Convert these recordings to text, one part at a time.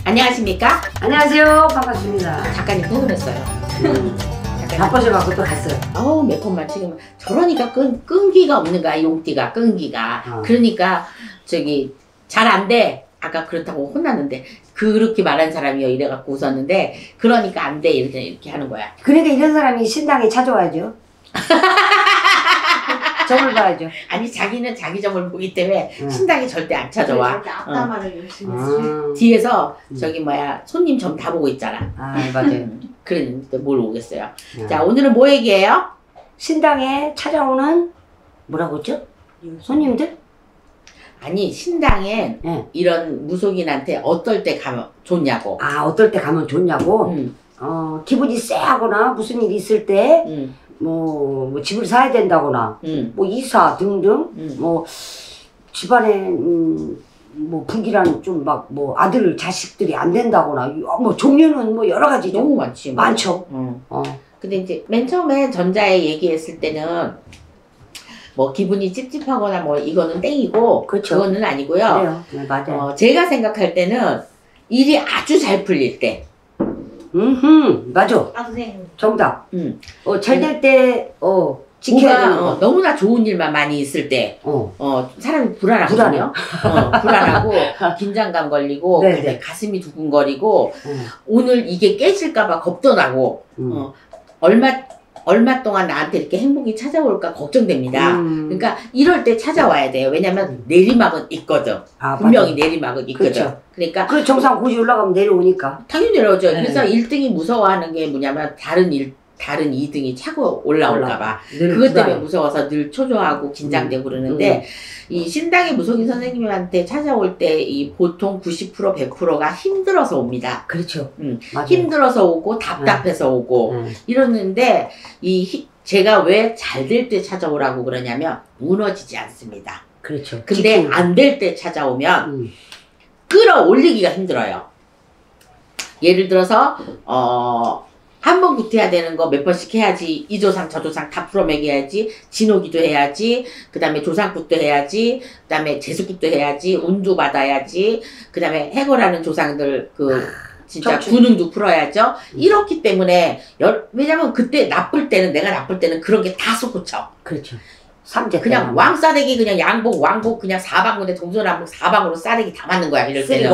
안녕하십니까? 안녕하세요. 반갑습니다. 작가님 퇴근했어요. 바빠져갖고 또 갔어요. 어우, 몇 번만 지금 저러니까 끈기가 없는 거야, 용띠가, 끈기가. 그러니까 저기 잘 안 돼. 아까 그렇다고 혼났는데 그렇게 말한 사람이요 이래갖고 웃었는데 그러니까 안 돼 이렇게 하는 거야. 그러니까 이런 사람이 신당에 찾아와야죠. 점을 봐야죠. 아니 자기는 자기 점을 보기 때문에 신당에 절대 안 찾아와. 절대 앞담화를 열심히 했어요. 뒤에서 저기 뭐야 손님 점 다 보고 있잖아. 아 맞아요. 그랬는데 뭘 오겠어요. 자 오늘은 뭐 얘기해요? 신당에 찾아오는 뭐라고 했죠? 손님들? 아니 신당에 네. 이런 무속인한테 어떨 때 가면 좋냐고. 아 어떨 때 가면 좋냐고? 기분이 쎄하거나 무슨 일이 있을 때 뭐 집을 사야 된다거나 뭐 이사 등등 뭐 집안에 뭐 불길한 좀 막 뭐 아들 자식들이 안 된다거나 뭐 종류는 뭐 여러 가지죠. 너무 많지. 뭐. 많죠. 근데 이제 맨 처음에 전자에 얘기했을 때는 뭐 기분이 찝찝하거나 뭐 이거는 땡이고 그렇죠. 그거는 아니고요. 그래요. 네, 맞아요. 제가 생각할 때는 일이 아주 잘 풀릴 때. 맞아. 아 선생님. 정답. 잘 될 때 지켜야 되는 거. 너무나 좋은 일만 많이 있을 때 사람이 불안하거든요. 불안하고 긴장감 걸리고 네, 그래, 가슴이 두근거리고 오늘 이게 깨질까봐 겁도 나고 얼마 동안 나한테 이렇게 행복이 찾아올까 걱정됩니다. 그러니까 이럴 때 찾아와야 돼요. 왜냐면 내리막은 있거든. 분명히 맞아. 내리막은 있거든. 그렇죠. 그러니까 그 정상 고지 올라가면 내려오니까. 당연히 내려오죠. 네. 그래서 1등이 무서워하는 게 뭐냐면 다른 2등이 차고 올라올까봐. 그것 때문에 무서워서 늘 초조하고 긴장되고 그러는데 이 신당의 무속인 선생님한테 찾아올 때 이 보통 90% 100%가 힘들어서 옵니다. 그렇죠. 힘들어서 오고 답답해서 오고 이러는데 제가 왜 잘 될 때 찾아오라고 그러냐면 무너지지 않습니다. 그렇죠. 근데 안 될 때 찾아오면 끌어올리기가 힘들어요. 예를 들어서 한 번 구태야 되는 거 몇 번씩 해야지. 이 조상 저 조상 다 풀어먹여야지. 진호기도 해야지. 그 다음에 조상굿도 해야지. 그 다음에 재수굿도 해야지. 운도 받아야지. 그 다음에 해거라는 조상들 진짜 군운도 풀어야죠. 이렇기 때문에 왜냐면 그때 내가 나쁠 때는 그런 게 다 솟구쳐. 그렇죠. 삼재 그냥 왕싸대기 그냥 양복 왕복 그냥 사방군데 동서남북 사방으로 싸대기 다 맞는 거야 이럴 때는.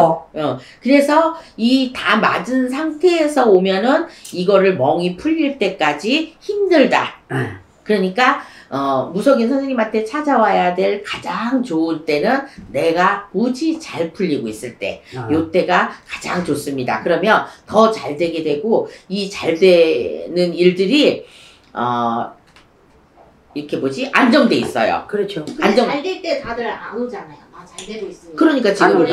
그래서 이 다 맞은 상태에서 오면은 이거를 멍이 풀릴 때까지 힘들다. 그러니까 무속인 선생님한테 찾아와야 될 가장 좋을 때는 내가 무지 잘 풀리고 있을 때 요때가 가장 좋습니다. 그러면 더 잘 되게 되고 이 잘 되는 일들이 이렇게 안정돼 있어요. 그렇죠. 근데 잘 될 때 다들 안 오잖아요. 나 잘 되고 있으니까. 그러니까 지금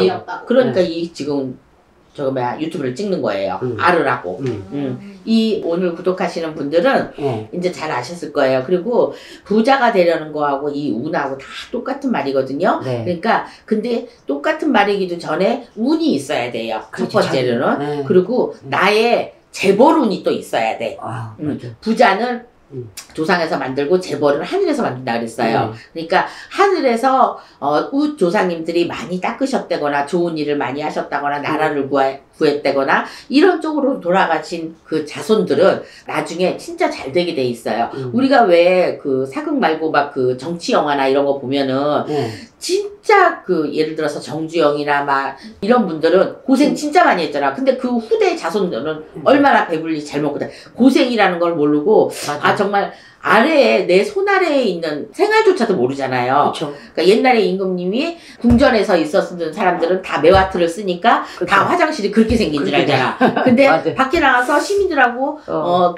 그러니까 지금 유튜브를 찍는 거예요. 알으라고. 이 오늘 구독하시는 분들은 이제 잘 아셨을 거예요. 그리고 부자가 되려는 거하고 이 운하고 다 똑같은 말이거든요. 그러니까 근데 똑같은 말이기도 전에 운이 있어야 돼요. 첫 번째로는. 그리고 나의 재벌운이 또 있어야 돼. 부자는 조상에서 만들고 재벌은 하늘에서 만든다 그랬어요. 그러니까 하늘에서 조상님들이 많이 닦으셨다거나 좋은 일을 많이 하셨다거나 나라를 구했다거나 이런 쪽으로 돌아가신 그 자손들은 나중에 진짜 잘 되게 돼 있어요. 우리가 왜 그 사극 말고 막 그 정치 영화나 이런 거 보면은 진짜 예를 들어서 정주영이나 막 이런 분들은 고생 진짜 많이 했잖아. 근데 그 후대 자손들은 얼마나 배불리 잘 먹고 고생이라는 걸 모르고 정말 아래에 내 손 아래에 있는 생활조차도 모르잖아요. 그러니까 옛날에 임금님이 궁전에서 있었던 사람들은 다 매화틀을 쓰니까 다 화장실이 그렇게 생긴 줄 알잖아. 근데 밖에 나가서 시민들하고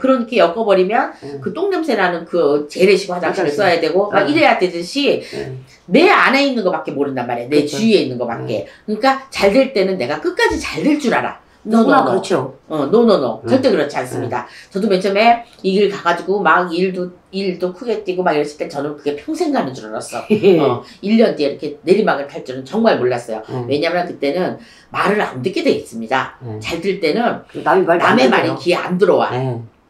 그렇게 엮어버리면 그 똥냄새 나는 그 재래식 화장실을 써야 되고 막 이래야 되듯이 내 안에 있는 거밖에 모른단 말이야. 내 주위에 있는 거밖에. 그러니까 잘 될 때는 내가 끝까지 잘 될 줄 알아. 그렇죠. 절대 그렇지 않습니다. 저도 맨 처음에 이 길 가가지고 막 일도 크게 뛰고 막 이랬을 때 저는 그게 평생 가는 줄 알았어. 1년 뒤에 이렇게 내리막을 탈 줄은 정말 몰랐어요. 왜냐면 그때는 말을 안 듣게 돼 있습니다. 잘 들 때는 남의 말이 귀에 안 들어와.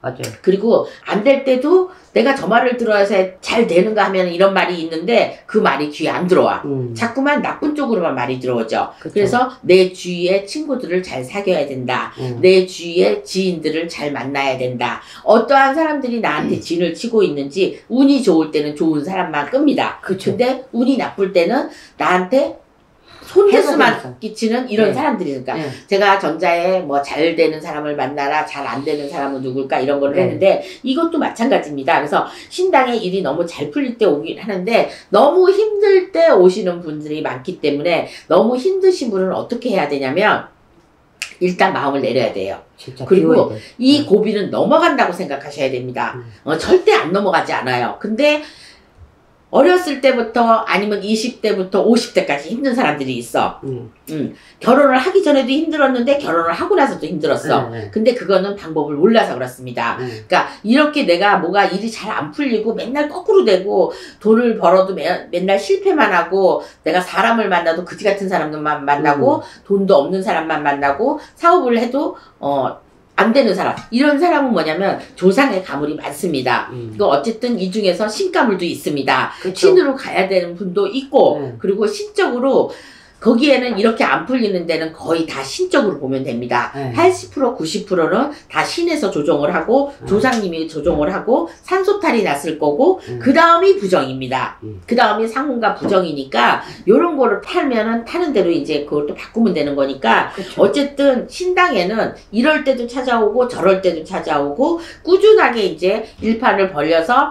맞아요. 그리고 안 될 때도 내가 저 말을 들어야서 잘 되는가 하면 이런 말이 있는데 그 말이 귀에 안 들어와. 자꾸만 나쁜 쪽으로만 말이 들어오죠. 그쵸. 그래서 내 주위의 친구들을 잘 사귀어야 된다. 내 주위의 지인들을 잘 만나야 된다. 어떠한 사람들이 나한테 진을 치고 있는지 운이 좋을 때는 좋은 사람만 끕니다. 그쵸. 근데 운이 나쁠 때는 나한테 손대수만 끼치는 이런 네. 사람들이니까 네. 제가 전자에 뭐 잘 되는 사람을 만나라 잘 안 되는 사람은 누굴까 이런 걸 네. 했는데 이것도 마찬가지입니다. 그래서 신당의 일이 너무 잘 풀릴 때 오긴 하는데 너무 힘들 때 오시는 분들이 많기 때문에 너무 힘드신 분은 어떻게 해야 되냐면 일단 마음을 내려야 돼요. 진짜 그리고 돼. 이 고비는 넘어간다고 생각하셔야 됩니다. 절대 안 넘어가지 않아요. 근데 어렸을 때부터 아니면 20대부터 50대까지 힘든 사람들이 있어. 결혼을 하기 전에도 힘들었는데 결혼을 하고 나서도 힘들었어. 근데 그거는 방법을 몰라서 그렇습니다. 그러니까 이렇게 내가 뭐가 일이 잘 안 풀리고 맨날 거꾸로 되고 돈을 벌어도 맨날 실패만 하고 내가 사람을 만나도 그지 같은 사람들만 만나고 돈도 없는 사람만 만나고 사업을 해도 안 되는 사람 이런 사람은 뭐냐면 조상의 가물이 많습니다. 이거 어쨌든 이 중에서 신가물도 있습니다. 그쵸. 신으로 가야 되는 분도 있고 그리고 신적으로 거기에는 이렇게 안 풀리는 데는 거의 다 신적으로 보면 됩니다. 80% 90%는 다 신에서 조종을 하고 조상님이 조종을 하고 산소탈이 났을 거고 그 다음이 부정입니다. 그 다음이 상운과 부정이니까 요런 거를 타면은 타는 대로 이제 그것도 바꾸면 되는 거니까 그쵸. 어쨌든 신당에는 이럴 때도 찾아오고 저럴 때도 찾아오고 꾸준하게 이제 일판을 벌려서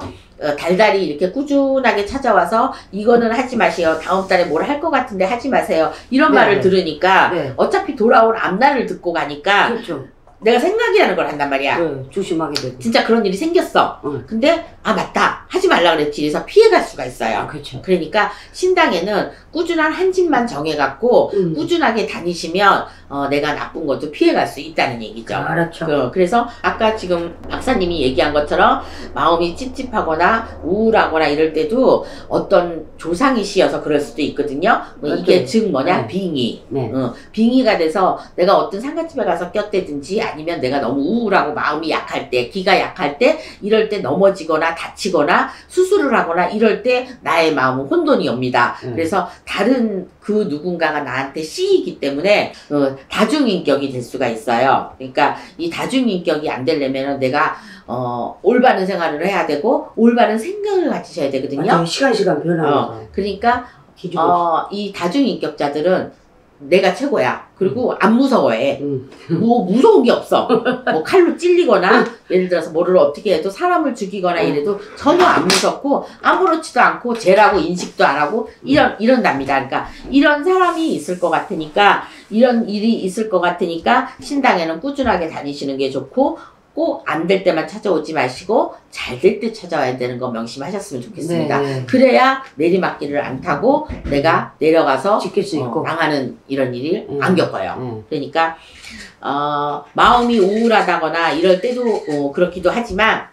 달달이 이렇게 꾸준하게 찾아와서 이거는 하지 마세요. 다음 달에 뭘 할 것 같은데 하지 마세요. 이런 네, 말을 네. 들으니까 네. 어차피 돌아올 앞날을 듣고 가니까 그렇죠. 내가 생각이라는 걸 한단 말이야. 네, 조심하게 되고. 진짜 그런 일이 생겼어. 응. 근데 아 맞다 하지 말라 그랬지. 그래서 피해갈 수가 있어요. 그렇죠. 그러니까 신당에는 꾸준한 한 집만 정해갖고 꾸준하게 다니시면 내가 나쁜 것도 피해갈 수 있다는 얘기죠. 그렇죠. 그래서 아까 지금 박사님이 얘기한 것처럼 마음이 찝찝하거나 우울하거나 이럴 때도 어떤 조상이시여서 그럴 수도 있거든요. 뭐 이게 즉 뭐냐? 네. 빙의. 네. 빙의가 돼서 내가 어떤 상가집에 가서 꼈다든지 아니면 내가 너무 우울하고 마음이 약할 때, 기가 약할 때 이럴 때 넘어지거나 다치거나 수술을 하거나 이럴 때 나의 마음은 혼돈이 옵니다. 그래서 다른 그 누군가가 나한테 씌이기 때문에 다중인격이 될 수가 있어요. 그러니까 이 다중인격이 안 되려면 내가 올바른 생활을 해야 되고 올바른 생각을 가지셔야 되거든요. 맞아요. 시간 변하면서. 그러니까 이 다중인격자들은 내가 최고야. 그리고 안 무서워해. 뭐 무서운 게 없어. 뭐 칼로 찔리거나 예를 들어서 뭐를 어떻게 해도 사람을 죽이거나 이래도 전혀 안 무섭고 아무렇지도 않고 죄라고 인식도 안 하고 이런답니다. 그러니까 이런 사람이 있을 것 같으니까 이런 일이 있을 것 같으니까 신당에는 꾸준하게 다니시는 게 좋고 꼭 안 될 때만 찾아오지 마시고 잘 될 때 찾아와야 되는 거 명심하셨으면 좋겠습니다. 네. 그래야 내리막길을 안 타고 내가 내려가서 지킬 수 있고 망하는 이런 일을 안 겪어요. 네. 그러니까 마음이 우울하다거나 이럴 때도 그렇기도 하지만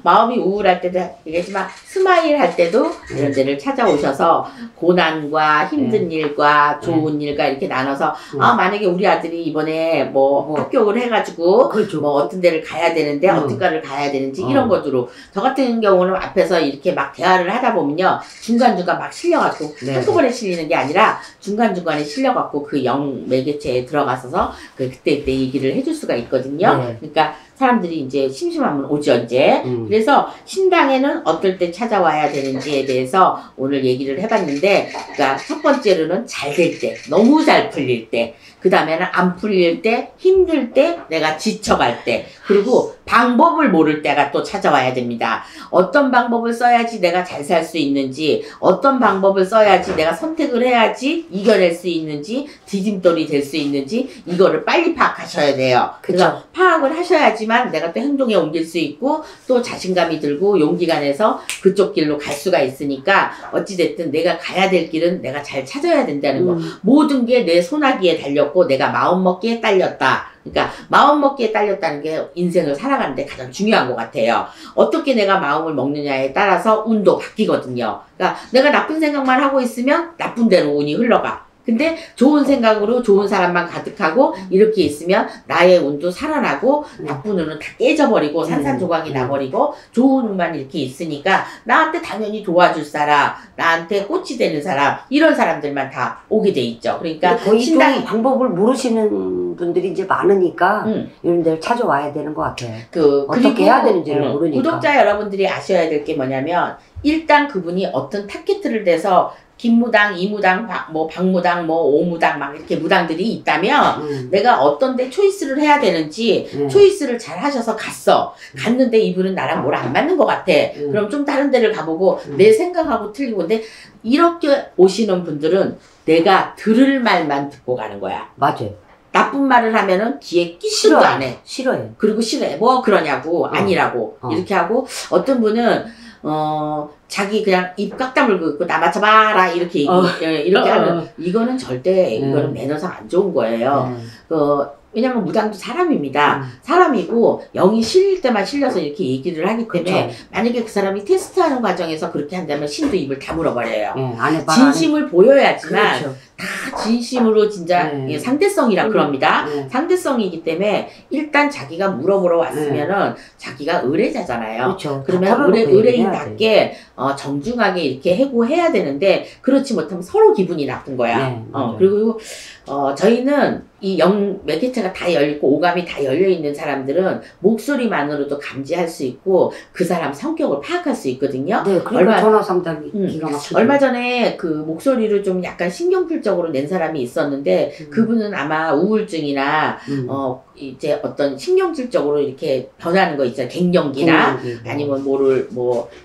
마음이 우울할 때도 얘기하지만 스마일 할 때도 이런 데를 찾아오셔서 고난과 힘든 일과 좋은 일과 이렇게 나눠서 만약에 우리 아들이 이번에 뭐 합격을 해가지고 그렇죠. 뭐 어떤 데를 가야 되는데 어떤 과를 가야 되는지 이런 것으로 저 같은 경우는 앞에서 이렇게 막 대화를 하다 보면요 중간중간 막 실려가지고 네. 한꺼번에 실리는 게 아니라 중간중간에 실려갖고 그 영 매개체에 들어가서 그때 얘기를 해줄 수가 있거든요. 네. 그러니까 사람들이 이제 심심하면 오지 언제. 그래서 신당에는 어떨 때 찾아와야 되는지에 대해서 오늘 얘기를 해봤는데, 그러니까 첫 번째로는 잘 될 때, 너무 잘 풀릴 때, 그 다음에는 안 풀릴 때, 힘들 때, 내가 지쳐갈 때, 그리고 방법을 모를 때가 또 찾아와야 됩니다. 어떤 방법을 써야지 내가 잘 살 수 있는지, 어떤 방법을 써야지 내가 선택을 해야지 이겨낼 수 있는지, 디딤돌이 될 수 있는지, 이거를 빨리 파악하셔야 돼요. 그래서 파악을 하셔야지만 내가 또 행동에 옮길 수 있고, 또 자신감이 들고 용기가 내서 그쪽 길로 갈 수가 있으니까, 어찌됐든 내가 가야 될 길은 내가 잘 찾아야 된다는 거. 모든 게 내 손아귀에 달렸고, 내가 마음먹기에 딸렸다. 그러니까 마음먹기에 딸렸다는 게 인생을 살아가는데 가장 중요한 것 같아요. 어떻게 내가 마음을 먹느냐에 따라서 운도 바뀌거든요. 그러니까 내가 나쁜 생각만 하고 있으면 나쁜 대로 운이 흘러가. 근데 좋은 생각으로 좋은 사람만 가득하고 이렇게 있으면 나의 운도 살아나고 나쁜 운은 다 깨져버리고 산산조각이 나버리고 좋은 운만 이렇게 있으니까 나한테 당연히 도와줄 사람, 나한테 꽃이 되는 사람, 이런 사람들만 다 오게 돼 있죠. 그러니까 신당이 방법을 모르시는 분들이 이제 많으니까 이런 데를 찾아와야 되는 것 같아요. 어떻게 해야 되는지를 모르니까. 구독자 여러분들이 아셔야 될 게 뭐냐면 일단 그분이 어떤 타겟을 대서 김무당, 이무당, 박무당, 오무당 막 이렇게 무당들이 있다면 내가 어떤 데 초이스를 해야 되는지 초이스를 잘 하셔서 갔는데 이분은 나랑 뭘 안 맞는 것 같아. 그럼 좀 다른 데를 가보고 내 생각하고 틀리고. 근데 이렇게 오시는 분들은 내가 들을 말만 듣고 가는 거야. 맞아요. 나쁜 말을 하면은 귀에 끼지도 안 해. 싫어해. 그리고 싫어해. 뭐 그러냐고. 아니라고. 이렇게 하고 어떤 분은 자기 그냥 입 꽉 다물고 있고 나 맞춰봐라 이렇게 이렇게 하면 이거는 절대 이거는 매너상 안 좋은 거예요. 왜냐면 무당도 사람입니다. 사람이고 영이 실릴 때만 실려서 이렇게 얘기를 하기 때문에 그쵸. 만약에 그 사람이 테스트하는 과정에서 그렇게 한다면 신도 입을 다물어버려요. 진심을 보여야지만 그렇죠. 다 진심으로 진짜 상대성이라 그럽니다. 상대성이기 때문에 일단 자기가 물어보러 왔으면은 자기가 의뢰자잖아요. 그렇죠. 그러면 의뢰인답게 정중하게 이렇게 해고해야 되는데 그렇지 못하면 서로 기분이 나쁜 거야. 그리고 저희는 이 매개체가 다 열리고 오감이 다 열려있는 사람들은 목소리만으로도 감지할 수 있고 그 사람 성격을 파악할 수 있거든요. 네, 그러니까 전화 상담이 기가 막히죠. 얼마 전에 그 목소리를 좀 약간 신경질적으로 낸 사람이 있었는데 그분은 아마 우울증이나 이제 어떤 신경질적으로 이렇게 변하는 거 있잖아요. 갱년기나 아니면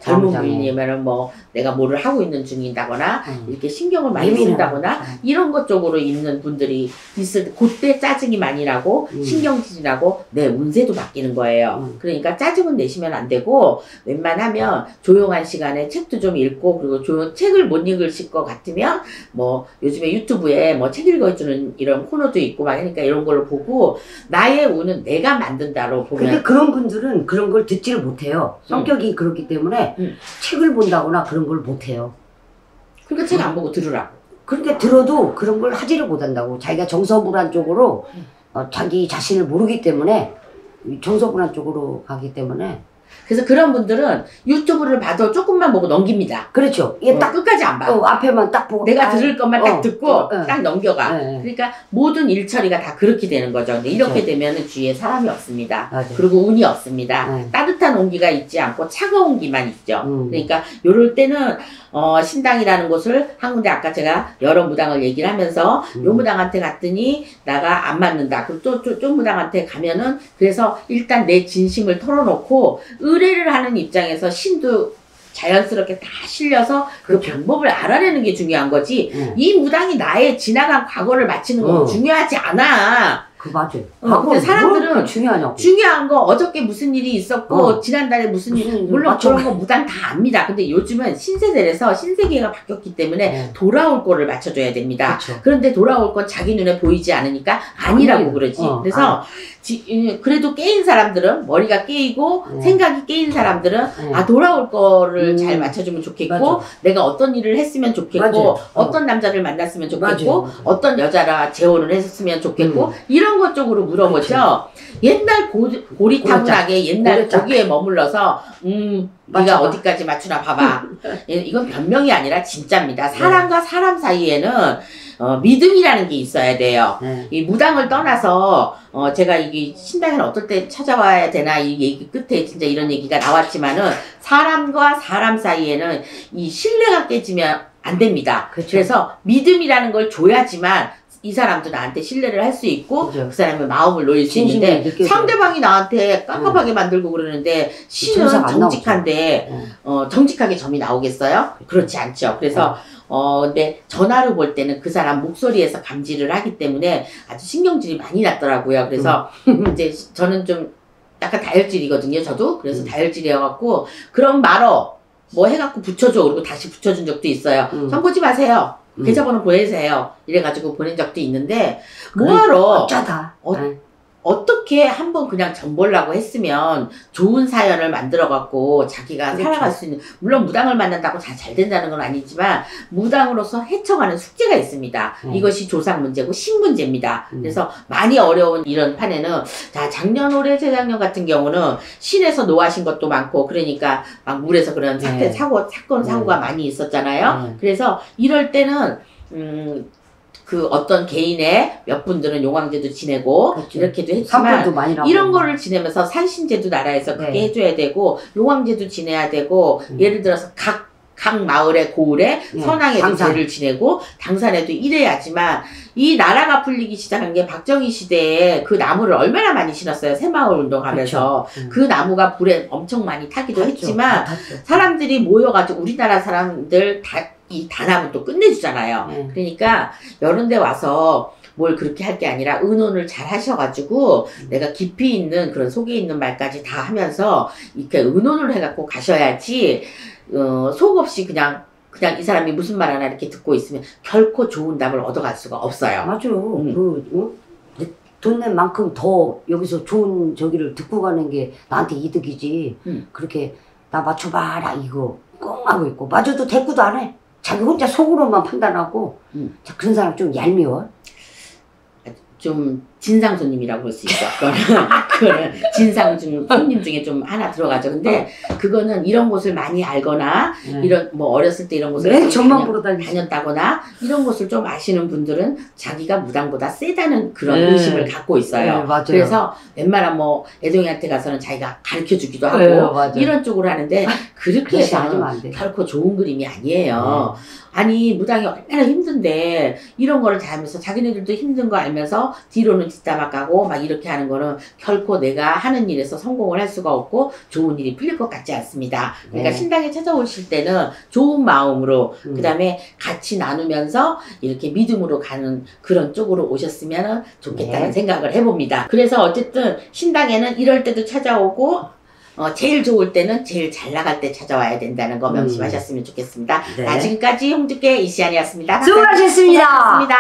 젊은 분이면은 내가 뭐를 하고 있는 중이다거나 이렇게 신경을 많이 쓴다거나 이런 것 쪽으로 있는 분들이 있을 때 그때 짜증이 많이 나고 신경질이 나고 내 운세도 바뀌는 거예요. 그러니까 짜증은 내시면 안 되고 웬만하면 조용한 시간에 책도 좀 읽고 그리고 책을 못 읽으실 것 같으면 요즘에 유튜브에 책 읽어주는 이런 코너도 있고 막 하니까 이런 걸로 보고 나의 운은 내가 만든다로 보면. 근데 그런 분들은 그런 걸 듣지를 못해요. 성격이 그렇기 때문에 책을 본다거나 그런 걸 못해요. 그러니까 책 안 보고 들으라고. 그러니까 들어도 그런 걸 하지를 못한다고. 자기가 정서불안 쪽으로 자기 자신을 모르기 때문에 정서불안 쪽으로 가기 때문에. 그래서 그런 분들은 유튜브를 봐도 조금만 보고 넘깁니다. 그렇죠. 이게 딱 끝까지 안 봐. 앞에만 딱 보고. 내가 들을 것만 딱 듣고 딱 넘겨가. 그러니까 모든 일처리가 다 그렇게 되는 거죠. 근데 이렇게 되면 주위에 사람이 없습니다. 맞아요. 그리고 운이 없습니다. 따뜻한 온기가 있지 않고 차가운 기만 있죠. 그러니까 요럴 때는 신당이라는 곳을 한 군데 아까 제가 여러 무당을 얘기를 하면서 요 무당한테 갔더니 나가 안 맞는다. 그리고 또 무당한테 가면은 그래서 일단 내 진심을 털어놓고 의뢰를 하는 입장에서 신도 자연스럽게 다 실려서 그 방법을 알아내는 게 중요한 거지. 이 무당이 나의 지나간 과거를 맞히는 건 중요하지 않아. 맞아요. 근데 사람들은 중요하냐고. 중요한 거 어저께 무슨 일이 있었고 지난달에 무슨 일 물론 그런 거 무당 다 압니다. 근데 요즘은 신세대라서 신세계가 바뀌었기 때문에 돌아올 거를 맞춰줘야 됩니다. 그쵸. 그런데 돌아올 건 자기 눈에 보이지 않으니까 아니라고 그러지. 그래서 그래도 깨인 사람들은 머리가 깨이고 생각이 깨인 사람들은 돌아올 거를 잘 맞춰주면 좋겠고 내가 어떤 일을 했으면 좋겠고 어떤 남자를 만났으면 좋겠고 어떤 여자랑 재혼을 했으면 좋겠고 이런 것 쪽으로 물어보죠. 옛날 고리타분하게 옛날 거기에 머물러서 네가 어디까지 맞추나 봐봐. 이건 변명이 아니라 진짜입니다. 사람과 사람 사이에는 믿음이라는 게 있어야 돼요. 이 무당을 떠나서 제가 이게 신당에는 어떨 때 찾아와야 되나 이 얘기 끝에 진짜 이런 얘기가 나왔지만은 사람과 사람 사이에는 이 신뢰가 깨지면 안 됩니다. 그래서 믿음이라는 걸 줘야지만 이 사람도 나한테 신뢰를 할 수 있고 그 사람의 마음을 놓일 수 있는데 상대방이 나한테 깝깝하게 만들고 그러는데 신은 정직한데 정직하게 점이 나오겠어요? 그렇지 않죠. 그래서 근데 전화로 볼 때는 그 사람 목소리에서 감지를 하기 때문에 아주 신경질이 많이 났더라고요. 그래서 이제 저는 좀 약간 다혈질이거든요. 저도. 그래서 다혈질이어갖고 그럼 말어 해갖고 붙여줘. 그리고 다시 붙여준 적도 있어요. 선보지 마세요. 계좌번호 보내세요. 이래가지고 보낸 적도 있는데 뭐하러 어쩌다 어떻게 한번 그냥 전보려고 했으면 좋은 사연을 만들어갖고 자기가 그렇죠. 살아갈 수 있는, 물론 무당을 만난다고 다 잘 된다는 건 아니지만 무당으로서 헤쳐가는 숙제가 있습니다. 이것이 조상 문제고 신 문제입니다. 그래서 많이 어려운 이런 판에는, 자, 작년, 올해, 재작년 같은 경우는 신에서 노하신 것도 많고, 그러니까 막 물에서 그런 사건, 사고가 많이 있었잖아요. 그래서 이럴 때는 그 어떤 개인의 몇 분들은 용왕제도 지내고 그렇죠. 이렇게도 했지만 많이 이런 거를 지내면서 산신제도 나라에서 그렇게 해줘야 되고, 용왕제도 지내야 되고, 예를 들어서 각 마을의 고을에 선왕에도 제를 지내고 당산에도 이래야지만, 이 나라가 풀리기 시작한 게 박정희 시대에 그 나무를 얼마나 많이 심었어요. 새마을 운동하면서. 그렇죠. 그 나무가 불에 엄청 많이 타기도 했지만 사람들이 모여가지고 우리나라 사람들 이 단합은 또 끝내주잖아요. 그러니까 이런 데 와서 뭘 그렇게 할 게 아니라 의논을 잘 하셔가지고 내가 깊이 있는 그런 속에 있는 말까지 다 하면서 이렇게 의논을 해갖고 가셔야지, 속 없이 그냥 이 사람이 무슨 말 하나 이렇게 듣고 있으면 결코 좋은 답을 얻어갈 수가 없어요. 맞아. 돈 낸 만큼 더 여기서 좋은 저기를 듣고 가는 게 나한테 이득이지. 그렇게 나 맞춰봐라 이거 꽁 하고 있고, 맞아도 대꾸도 안 해. 자기 혼자 속으로만 판단하고. 자, 그런 사람 좀 얄미워. 좀 진상 손님이라고 볼 수 있어. 그거는 진상 손님 중에 좀 하나 들어가죠. 근데 그거는 이런 곳을 많이 알거나 이런 뭐 어렸을 때 이런 곳을 전만 보러 다녔다거나 이런 곳을 좀 아시는 분들은 자기가 무당보다 세다는 그런 의식을 갖고 있어요. 그래서 웬만한 뭐 애동이한테 가서는 자기가 가르쳐 주기도 하고 이런 쪽으로 하는데, 그렇게 해서는 결코 좋은 그림이 아니에요. 아니, 무당이 얼마나 힘든데 이런 거를 다 하면서 자기네들도 힘든 거 알면서 뒤로는 뒷담화 까고 막 이렇게 하는 거는 결코 내가 하는 일에서 성공을 할 수가 없고 좋은 일이 풀릴 것 같지 않습니다. 그러니까 신당에 찾아오실 때는 좋은 마음으로, 그 다음에 같이 나누면서 이렇게 믿음으로 가는 그런 쪽으로 오셨으면 좋겠다는 생각을 해봅니다. 그래서 어쨌든 신당에는 이럴 때도 찾아오고, 제일 좋을 때는 제일 잘 나갈 때 찾아와야 된다는 거 명심하셨으면 좋겠습니다. 지금까지 홍두깨 이시안이었습니다. 수고하셨습니다. 고맙습니다.